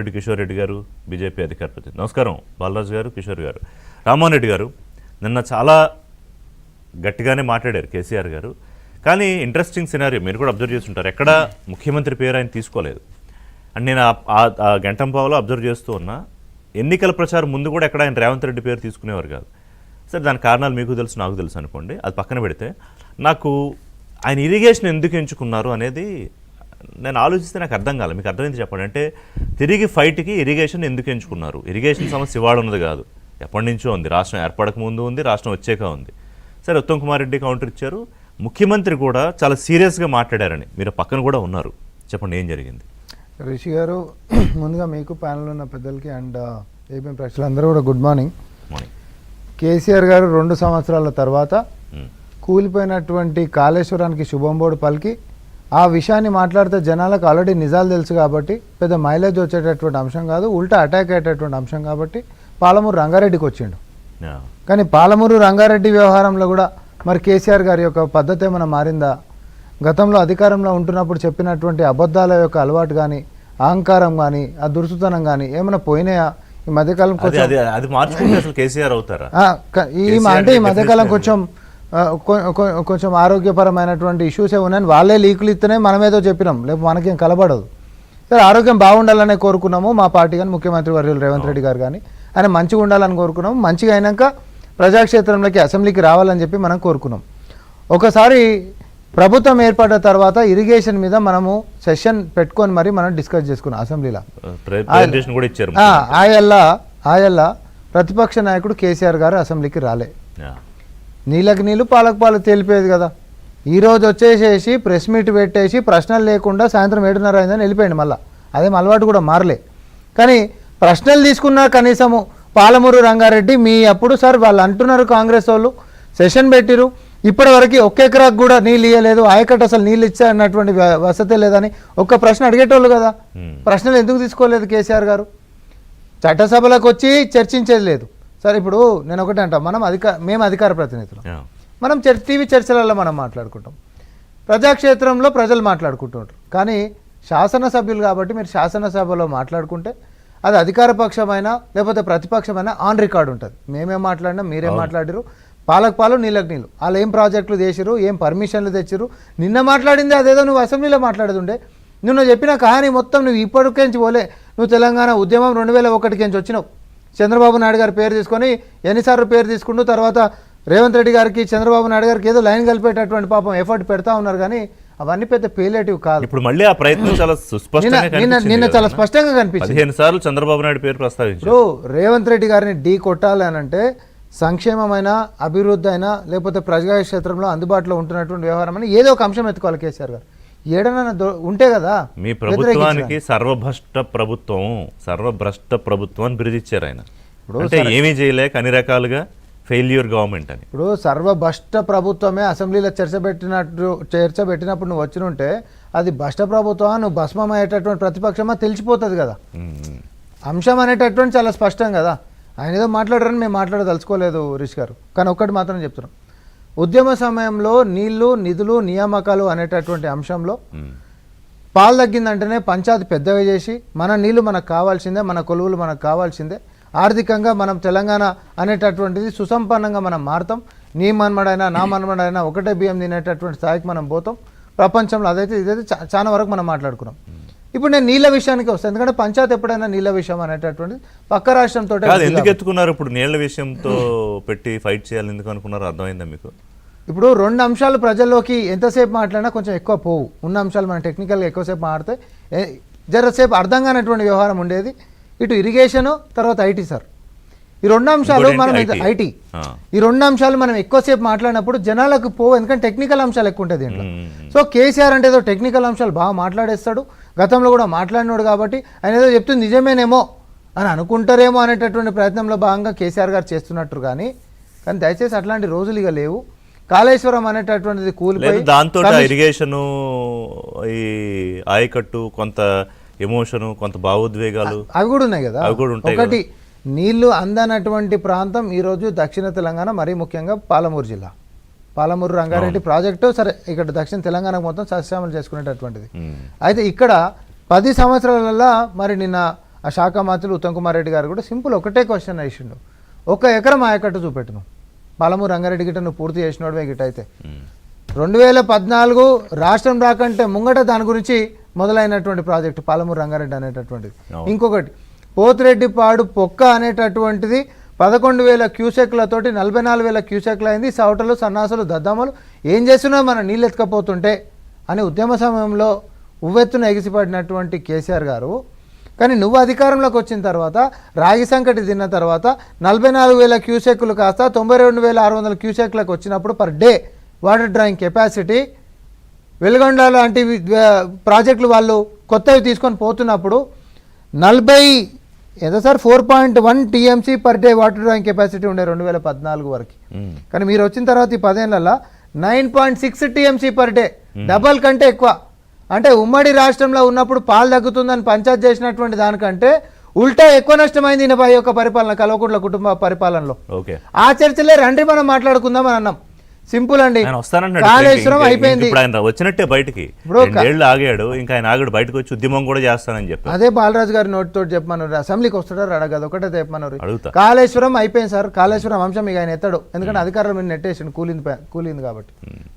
రెడ్డి కిషోర్ రెడ్డి గారు బీజేపీ అధికార ప్రతినిధి. నమస్కారం బాలరాజు గారు, కిషోర్ గారు. రామ్మోహన్ రెడ్డి గారు నిన్న చాలా గట్టిగానే మాట్లాడారు కేసీఆర్ గారు. కానీ ఇంట్రెస్టింగ్ సినారియో మీరు కూడా అబ్జర్వ్ చేస్తుంటారు, ఎక్కడ ముఖ్యమంత్రి పేరు ఆయన తీసుకోలేదు. అండ్ నేను ఆ గంటంపావులో అబ్జర్వ్ చేస్తూ ఉన్నా, ఎన్నికల ప్రచారం ముందు కూడా ఎక్కడ ఆయన రేవంత్ రెడ్డి పేరు తీసుకునేవారు కాదు. సరే, దాని కారణాలు మీకు తెలుసు, నాకు తెలుసు అనుకోండి, అది పక్కన పెడితే నాకు ఆయన ఇరిగేషన్ ఎందుకు ఎంచుకున్నారు అనేది నేను ఆలోచిస్తే నాకు అర్థం కాలేదు. మీకు అర్థమైంది చెప్పండి. అంటే తిరిగి ఫైట్కి ఇరిగేషన్ ఎందుకు ఎంచుకున్నారు? ఇరిగేషన్ సమస్య ఇవాళ ఉన్నది కాదు, ఎప్పటి నుంచో ఉంది. రాష్ట్రం ఏర్పడక ముందు ఉంది, రాష్ట్రం వచ్చాక ఉంది. సరే, ఉత్తమ్ కుమార్ రెడ్డి కౌంటర్ ఇచ్చారు, ముఖ్యమంత్రి కూడా చాలా సీరియస్గా మాట్లాడారని మీరు పక్కన కూడా ఉన్నారు. చెప్పండి, ఏం జరిగింది? రిషి గారు, ముందుగా మీకు ప్యానల్ ఉన్న పెద్దలకి అండ్ ఏపీ ప్రేక్షకులందరూ కూడా గుడ్ మార్నింగ్. కేసీఆర్ గారు 2 సంవత్సరాల తర్వాత కూలిపోయినటువంటి కాళేశ్వరానికి శుభంబోడు పలికి ఆ విషయాన్ని మాట్లాడితే జనాలకు ఆల్రెడీ నిజాలు తెలుసు కాబట్టి పెద్ద మైలేజ్ వచ్చేటటువంటి అంశం కాదు, ఉల్టా అటాక్ అయ్యేటటువంటి అంశం కాబట్టి పాలమూరు రంగారెడ్డికి వచ్చిండు. కానీ పాలమూరు రంగారెడ్డి వ్యవహారంలో కూడా మరి కేసీఆర్ గారి యొక్క పద్ధతి ఏమైనా మారిందా? గతంలో అధికారంలో ఉంటున్నప్పుడు చెప్పినటువంటి అబద్ధాల యొక్క అలవాటు కానీ, అహంకారం కానీ, ఆ దురుసుతనం కానీ ఏమైనా పోయినాయా? ఈ మధ్యకాలం ఈ మధ్యకాలం కొంచెం ఆరోగ్యపరమైనటువంటి ఇష్యూస్ ఉన్నాయని వాళ్ళే లీకులు ఇస్తేనే మనమేదో చెప్పినాం, లేకపోతే మనకేం కలబడదు. సరే, ఆరోగ్యం బాగుండాలనే కోరుకున్నాము మా పార్టీ కానీ, ముఖ్యమంత్రి వర్యులు రేవంత్ రెడ్డి గారు కానీ. ఆయన మంచిగా ఉండాలని కోరుకున్నాము. మంచిగా అయినాక ప్రజాక్షేత్రంలోకి అసెంబ్లీకి రావాలని చెప్పి మనం కోరుకున్నాం. ఒకసారి ప్రభుత్వం ఏర్పడ్డ తర్వాత ఇరిగేషన్ మీద మనము సెషన్ పెట్టుకొని మరి మనం డిస్కస్ చేసుకున్నాం అసెంబ్లీలో. ఆయల్లా ప్రతిపక్ష నాయకుడు కేసీఆర్ గారు అసెంబ్లీకి రాలే. నీళ్ళకి నీళ్ళు పాలకు పాలు తేలిపోయేది కదా. ఈరోజు వచ్చేసేసి ప్రెస్ మీట్ పెట్టేసి ప్రశ్నలు లేకుండా సాయంత్రం 7:30 అయిందని వెళ్ళిపోయింది. మళ్ళీ అదేం అలవాటు కూడా మారలే. కానీ ప్రశ్నలు తీసుకున్న కనీసము పాలమూరు రంగారెడ్డి మీ అప్పుడు సార్ వాళ్ళు అంటున్నారు, కాంగ్రెస్ వాళ్ళు సెషన్ పెట్టిరు, ఇప్పటి వరకు 1 ఎకరాకు కూడా నీళ్ళు ఇవ్వలేదు, ఆయకట్టు అసలు నీళ్ళు ఇచ్చా అన్నటువంటి వసతి లేదని ఒక్క ప్రశ్న అడిగేటోళ్ళు కదా. ప్రశ్నలు ఎందుకు తీసుకోలేదు కేసీఆర్ గారు? చట్టసభలకు వచ్చి చర్చించేది లేదు. సరే, ఇప్పుడు నేను ఒకటే అంటా, మేము అధికార ప్రతినిధులు, మనం టీవీ చర్చలలో మనం మాట్లాడుకుంటాం, ప్రజాక్షేత్రంలో ప్రజలు మాట్లాడుకుంటుంటారు. కానీ శాసనసభ్యులు కాబట్టి మీరు శాసనసభలో మాట్లాడుకుంటే అది అధికార పక్షమైనా లేకపోతే ప్రతిపక్షమైనా ఆన్ రికార్డు ఉంటుంది. మేమేం మాట్లాడినా మీరేం మాట్లాడిరు, పాలకు పాలు నీళ్ళకి నీళ్ళు, వాళ్ళు ఏం ప్రాజెక్టులు చేసిరు, ఏం పర్మిషన్లు తెచ్చిరు. నిన్న మాట్లాడింది అదేదో నువ్వు అసెంబ్లీలో మాట్లాడేది ఉండే. నువ్వు చెప్పిన కహానీ మొత్తం నువ్వు ఇప్పటికేంచి పోలే. నువ్వు తెలంగాణ ఉద్యమం 2001 వచ్చినావు. చంద్రబాబు నాయుడు గారి పేరు తీసుకొని ఎన్నిసార్లు పేరు తీసుకుంటూ తర్వాత రేవంత్ రెడ్డి గారికి, చంద్రబాబు నాయుడు గారికి ఏదో లైన్ కలిపేటటువంటి పాపం ఎఫర్ట్ పెడతా ఉన్నారు. కానీ అవన్నీ పెద్ద పేలేటివ్ కాదు. ఇప్పుడు మళ్ళీ ఆ ప్రయత్నం చాలా నిన్న చాలా స్పష్టంగా కనిపించింది. 15 సార్లు చంద్రబాబు నాయుడు పేరు ప్రస్తావించారు. రేవంత్ రెడ్డి గారిని ఢీ కొట్టాలి అని అంటే సంక్షేమమైన, అభివృద్ధి అయినా లేకపోతే ప్రజాక్షేత్రంలో అందుబాటులో ఉంటున్నటువంటి వ్యవహారం అని ఏదో ఒక అంశం ఎత్తుకోవాలి కేసీఆర్ గారు. ఏడైనా ఉంటే కదా. మీ ప్రభుత్వానికి సర్వభ్రష్ట ప్రభుత్వం అని బిరుదిచ్చారు ఆయన. అంటే ఏమీ చేయలేక అన్ని రకాలుగా ఫెయిల్యూర్ గవర్నమెంట్ అని. ఇప్పుడు సర్వభ్రష్ట ప్రభుత్వమే అసెంబ్లీలో చర్చబెట్టినప్పుడు నువ్వు వచ్చినుంటే అది భ్రష్ట ప్రభుత్వం, నువ్వు భస్మం అయ్యేటటువంటి ప్రతిపక్షమా తెలిసిపోతుంది కదా. అంశం అనేటటువంటి చాలా స్పష్టం కదా. ఆయన ఏదో మాట్లాడారని మేము మాట్లాడదలుచుకోలేదు రిషి గారు. కానీ ఒక్కటి మాత్రం చెప్తున్నాం, ఉద్యమ సమయంలో నీళ్లు, నిధులు, నియామకాలు అనేటటువంటి అంశంలో పాలు తగ్గిందంటేనే పంచాయతీ పెద్దగా చేసి మన నీళ్లు మనకు కావాల్సిందే, మన కొలువులు మనకు కావాల్సిందే, ఆర్థికంగా మనం తెలంగాణ అనేటటువంటిది సుసంపన్నంగా మనం మారుతాం, నీ మన్మడైనా నా మన్మడైనా ఒకటే బియ్యం తినేటటువంటి స్థాయికి మనం పోతాం ప్రపంచంలో. అదైతే ఇదైతే చాలా వరకు మనం మాట్లాడుకున్నాం. ఇప్పుడు నేను నీళ్ళ విషయానికి వస్తాను, ఎందుకంటే పంచాయతీ ఎప్పుడైనా నీళ్ళ విషయం అనేటటువంటి పక్క రాష్ట్రంతో ఎందుకు ఎత్తుకున్నారు? ఇప్పుడు నీళ్ళ విషయంతో పెట్టి ఫైట్ చేయాలి ఎందుకు అనుకున్నారు? అర్థమైందా మీకు? ఇప్పుడు 2 అంశాలు ప్రజల్లోకి ఎంతసేపు మాట్లాడినా కొంచెం ఎక్కువ పోవు. ఉన్న అంశాలు మనం టెక్నికల్గా ఎక్కువసేపు మాట్లాడితే జరసేపు అర్థం కానటువంటి వ్యవహారం ఉండేది. ఇటు ఇరిగేషను, తర్వాత ఐటీ. సార్, ఈ 2 అంశాలు మనం ఐటీ, ఈ 2 అంశాలు మనం ఎక్కువసేపు మాట్లాడినప్పుడు జనాలకు పోవు, ఎందుకంటే టెక్నికల్ అంశాలు ఎక్కువ ఉంటుంది దీంట్లో. సో కేసీఆర్ అంటే ఏదో టెక్నికల్ అంశాలు బాగా మాట్లాడేస్తాడు, గతంలో కూడా మాట్లాడినాడు కాబట్టి ఆయన ఏదో చెప్తుంది నిజమేనేమో అని అనుకుంటారేమో అనేటటువంటి ప్రయత్నంలో భాగంగా కేసీఆర్ గారు చేస్తున్నట్టు. కానీ దయచేసి అట్లాంటి రోజులు ఇక లేవు. కాళేశ్వరం అనేటటువంటిది కూలిపోయి దాంతో ఇరిగేషన్, ఈ ఆయకట్టు, కొంత ఎమోషను, కొంత భావోద్వేగాలు అవి కూడా ఉన్నాయి కదా. ఒకటి, నీళ్లు అందనటువంటి ప్రాంతం ఈరోజు దక్షిణ తెలంగాణ, మరీ ముఖ్యంగా పాలమూరు జిల్లా, పాలమూరు రంగారెడ్డి ప్రాజెక్టు. సరే, ఇక్కడ దక్షిణ తెలంగాణ మొత్తం సస్యామలు చేసుకునేటటువంటిది. అయితే ఇక్కడ 10 సంవత్సరాలలో మరి నిన్న ఆ శాఖ మంత్రులు ఉత్తమ్ కుమార్ రెడ్డి గారు కూడా సింపుల్ ఒకటే క్వశ్చన్ వేసిండు, 1 ఎకరం ఆయకట్టు చూపెట్టును పాలమూరు రంగారెడ్డి గిట్ట నువ్వు పూర్తి చేసినోడమే గిట్ట అయితే 2014 రాష్ట్రం రాకంటే ముంగట దాని గురించి మొదలైనటువంటి ప్రాజెక్టు పాలమూరు రంగారెడ్డి అనేటటువంటిది. ఇంకొకటి పోతిరెడ్డిపాడు పొక్క అనేటటువంటిది 11,000 క్యూసెక్లతోటి 44,000 క్యూసెక్లు అయింది. సౌటలు సన్నాసులు దద్దమ్మలు ఏం చేస్తున్నా మన నీళ్ళు ఎత్తుకపోతుంటే అని ఉద్యమ సమయంలో ఉవ్వెత్తున ఎగిసిపడినటువంటి కేసీఆర్ గారు, కానీ నువ్వు అధికారంలోకి వచ్చిన తర్వాత రాగి సంకటి తిన్న తర్వాత 44,000 క్యూసెక్లు కాస్త 92,600 క్యూసెక్లకు వచ్చినప్పుడు per day water drawing capacity Veligonda లాంటి ప్రాజెక్టులు వాళ్ళు కొత్తవి తీసుకొని పోతున్నప్పుడు 4.1 TMC per day water drawing capacity ఉండే 2014 వరకు. కానీ మీరు వచ్చిన తర్వాత ఈ 10 ఏళ్లలో 9.6 టీఎంసీ పర్ డే, డబల్ కంటే ఎక్కువ. అంటే ఉమ్మడి రాష్ట్రంలో ఉన్నప్పుడు పాలు తగ్గుతుందని పంచాయత్ చేసినటువంటి దానికంటే ఉల్టా ఎక్కువ నష్టమైంది 81 పరిపాలన కల్వకుంట్ల కుటుంబ పరిపాలనలో. ఆ చర్చలే రండి మనం మాట్లాడుకుందాం అని అన్నాం. సింపుల్ అండి. కాళేశ్వరం అయిపోయింది, వచ్చినట్టే బయటికి ఆగాడు, ఇంకా ఆయన ఆగాడు, బయటకు వచ్చి ఉద్యమం కూడా చేస్తానని చెప్పి అదే బాలరాజు గారి నోటితో చెప్పమన్నారు, అసెంబ్లీకి వస్తాడారు అడగదు ఒకటే చెప్పమన్నారు. కాళేశ్వరం అయిపోయింది సార్, కాళేశ్వరం అంశం ఇక ఆయన ఎత్తాడు, ఎందుకంటే అధికారుల మీద నెట్టేసిండు, కూలింది కాబట్టి,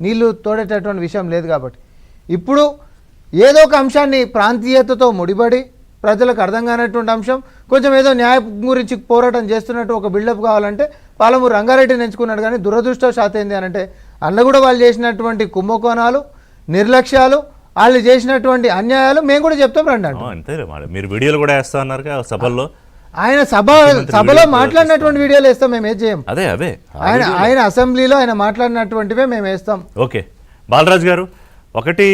నీళ్లు తోడేటటువంటి విషయం లేదు కాబట్టి. ఇప్పుడు ఏదో ఒక అంశాన్ని ప్రాంతీయతతో ముడిపడి ప్రజలకు అర్థం కానటువంటి అంశం, కొంచెం ఏదో న్యాయం గురించి పోరాటం చేస్తున్నట్టు ఒక బిల్డప్ కావాలంటే పాలమూరు రంగారెడ్డిని ఎంచుకున్నాడు. కానీ దురదృష్టవశాత్తు ఏంది అని అంటే అన్న కూడా వాళ్ళు చేసినటువంటి కుంభకోణాలు, నిర్లక్ష్యాలు, వాళ్ళు చేసినటువంటి అన్యాయాలు మేము కూడా చెప్తాం రండి అంతే. మీరు వీడియోలు కూడా వేస్తా అన్నారు సభల్లో, ఆయన సభలో మాట్లాడినటువంటి వీడియోలు వేస్తాం, మేము ఏం చేయం. అదే ఆయన అసెంబ్లీలో ఆయన మాట్లాడినటువంటివే మేము వేస్తాం. ఓకే బాలరాజు గారు, ఒకటి